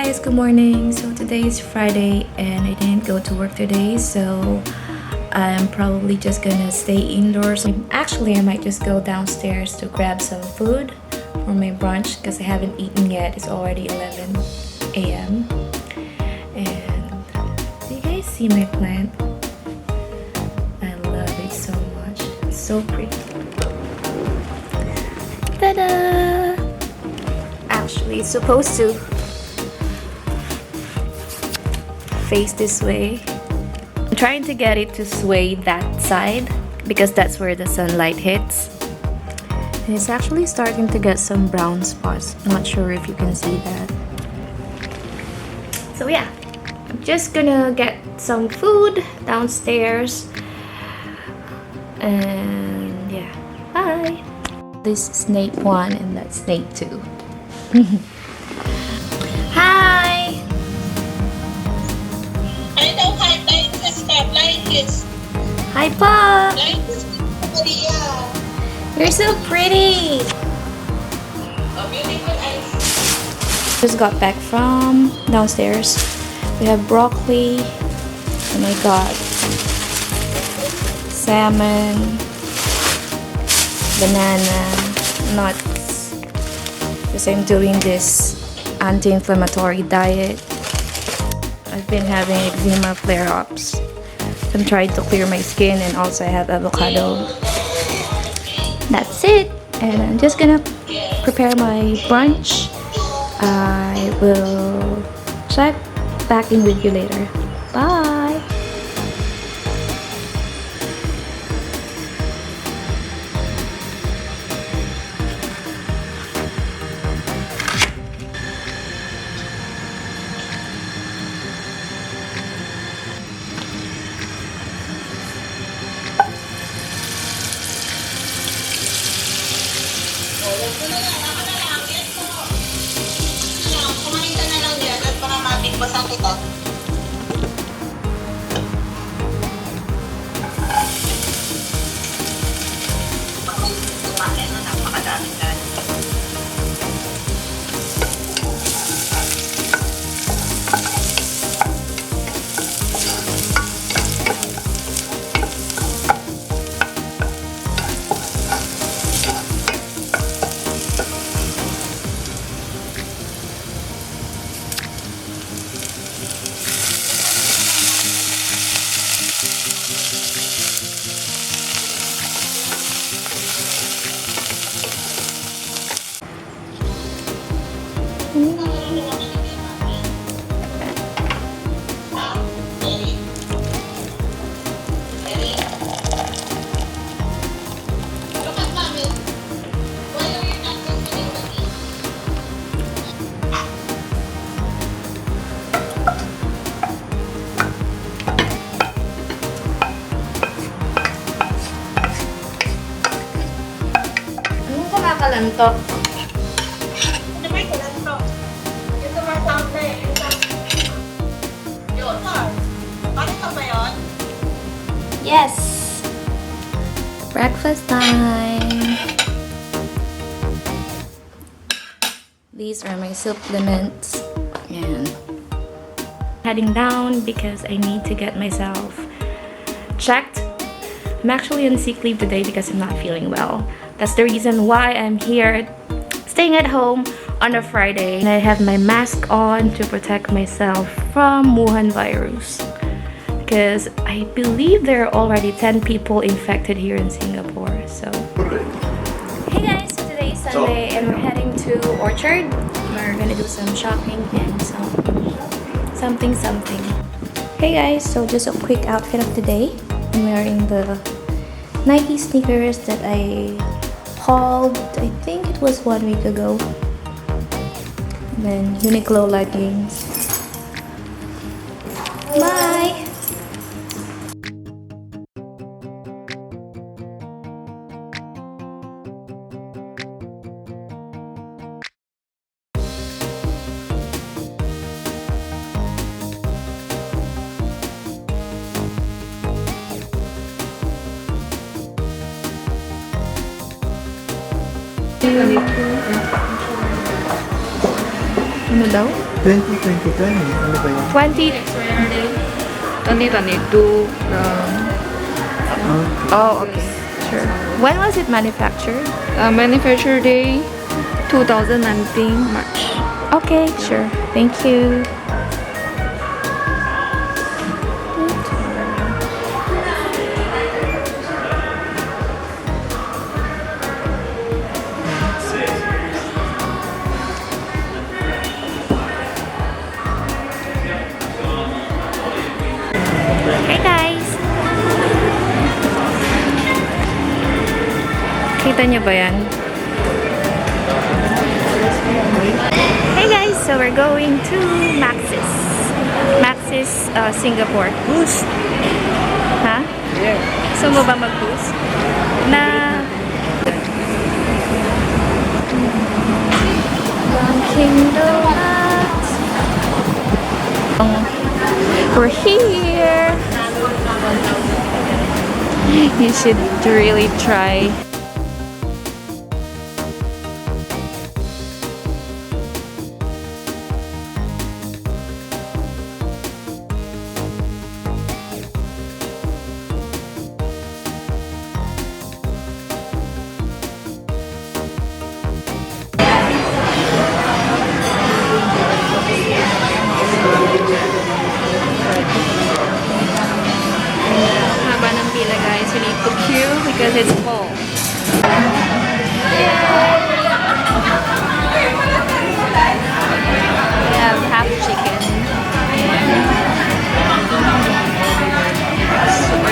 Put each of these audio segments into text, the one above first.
guys, good morning. So today is Friday and I didn't go to work today, so I'm probably just gonna stay indoors. Actually, I might just go downstairs to grab some food for my brunch because I haven't eaten yet. It's already 11 a.m. And do you guys see my plant? I love it so much. It's so pretty. Ta-da! Actually, it's supposed to face this way. I'm trying to get it to sway that side because that's where the sunlight hits. And it's actually starting to get some brown spots. I'm not sure if you can see that. So yeah, I'm just gonna get some food downstairs. And yeah, bye! This is snake 1 and that's snake 2. Hi! I know hi, like this, like this. Hi, Pa! Like this, Maria. You're so pretty! A beautiful eyes. Just got back from downstairs. We have broccoli. Oh my god. Salmon. Banana. Nuts. Because I'm doing this anti-inflammatory diet. I've been having eczema flare-ups. I'm trying to clear my skin, and also I have avocado. That's it. And I'm just gonna prepare my brunch. I will check back in with you later. Bye! Kumain ka na lang yan at para mabigbasan kita. Kumain na, napakadami ka. Kalantok. Ano ba yung kalanto? Yung tumatawag na eh. Yun, sir. Bakit ka ba yun? Yes! Breakfast time! These are my supplements. And heading down because I need to get myself checked. I'm actually on sick leave today because I'm not feeling well. That's the reason why I'm here staying at home on a Friday. And I have my mask on to protect myself from Wuhan virus. Because I believe there are already 10 people infected here in Singapore. So, hey guys, so today is Sunday and we're heading to Orchard. We're gonna do some shopping and something. Hey guys, so just a quick outfit of the day. I'm wearing the Nike sneakers that I hauled, I think it was 1 week ago. And then Uniqlo leggings. Bye! Ano daw? 2020. Ano ba yun? 2022. Okay. Oh, okay. Sure. When was it manufactured? Manufacture day 2019 March. Okay, sure. Thank you. Hey guys! Kita niyo ba yan? Hey guys! So we're going to Maxis. Maxis, Singapore. Boost! Ha? Yeah. Gusto mo ba mag-boost? Na... Dunkin' Donuts. We're here! You should really try. Haba ng pila guys, you need to queue because it's full. We have half chicken. Super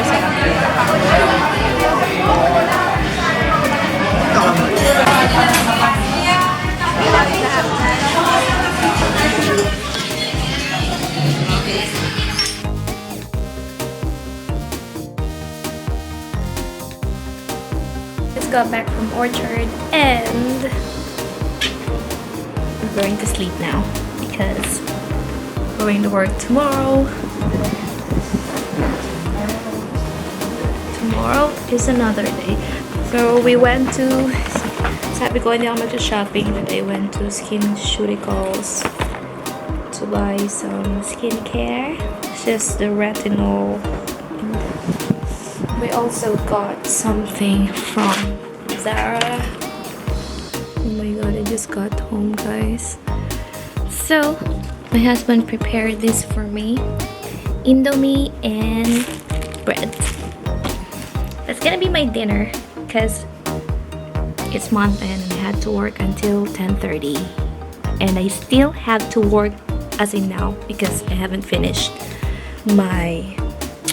Just got back from Orchard and we're going to sleep now because we're going to work tomorrow. Tomorrow is another day. So we went to, sabi ko hindi ako mag-shopping, but I went to SkinCeuticals to buy some skincare. It's just the retinol. We also got something from Zara. Oh my god, I just got home, guys. So, my husband prepared this for me. Indomie and bread. That's gonna be my dinner because it's month end and I had to work until 10:30. And I still have to work as in now because I haven't finished my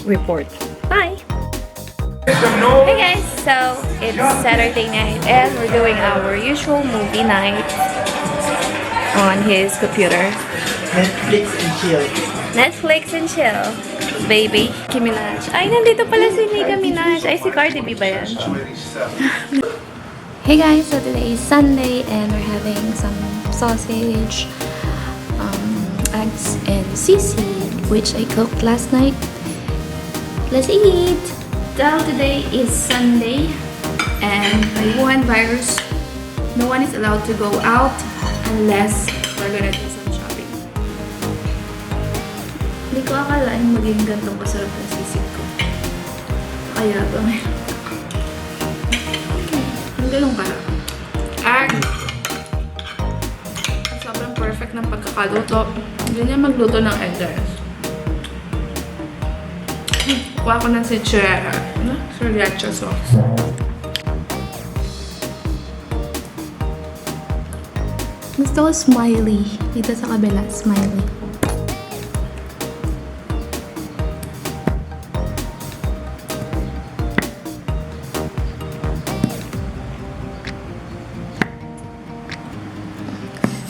report. Bye! Hey guys, so it's Saturday night and we're doing our usual movie night on his computer. Netflix and chill. Netflix and chill, baby. Nicki Minaj. Ay, nandito pala si Nicki Minaj. Ay, si Cardi B ba yan? Hey guys, so today is Sunday and we're having some sausage, eggs, and sisig, which I cooked last night. Let's eat! So today is Sunday and by Wuhan virus, no one is allowed to go out unless we're gonna do some shopping. Hindi ko akalain maging gantong kasarap ng sisig ko. Kaya ba ngayon? Ang ganun ka. And sobrang perfect ng pagkakaluto. Hindi niya magluto ng eggs. Kuha ko ng sriracha sauce. Gusto ko smiley. Dito sa kabila, smiley.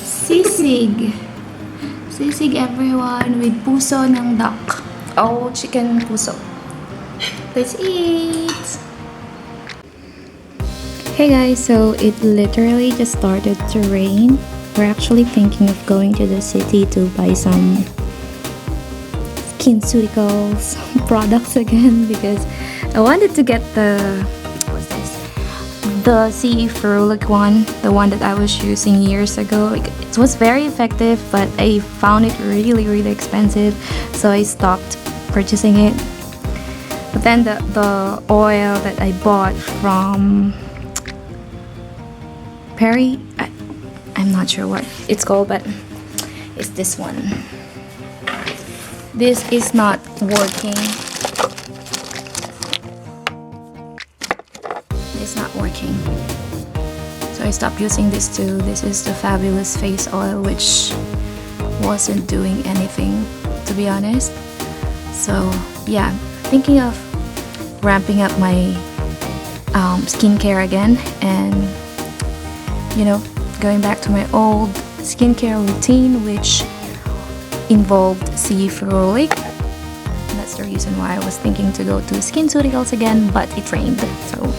Sisig. Sisig everyone with puso ng duck. Oh, chicken puso. Let's eat! Hey guys, so it literally just started to rain. We're actually thinking of going to the city to buy some SkinCeuticals products again because I wanted to get the, what's this? the CE Ferulic one, the one that I was using years ago. It was very effective, but I found it really expensive, so I stopped purchasing it. But then the oil that I bought from Perry, I'm not sure what it's called, but it's this one. This is not working. It's not working, so I stopped using this too. This is the Fabulous Face Oil, which wasn't doing anything, to be honest. So yeah, thinking of ramping up my skincare again, and you know, going back to my old skincare routine, which involved CE Ferulic. That's the reason why I was thinking to go to SkinCeuticals again, but it rained, so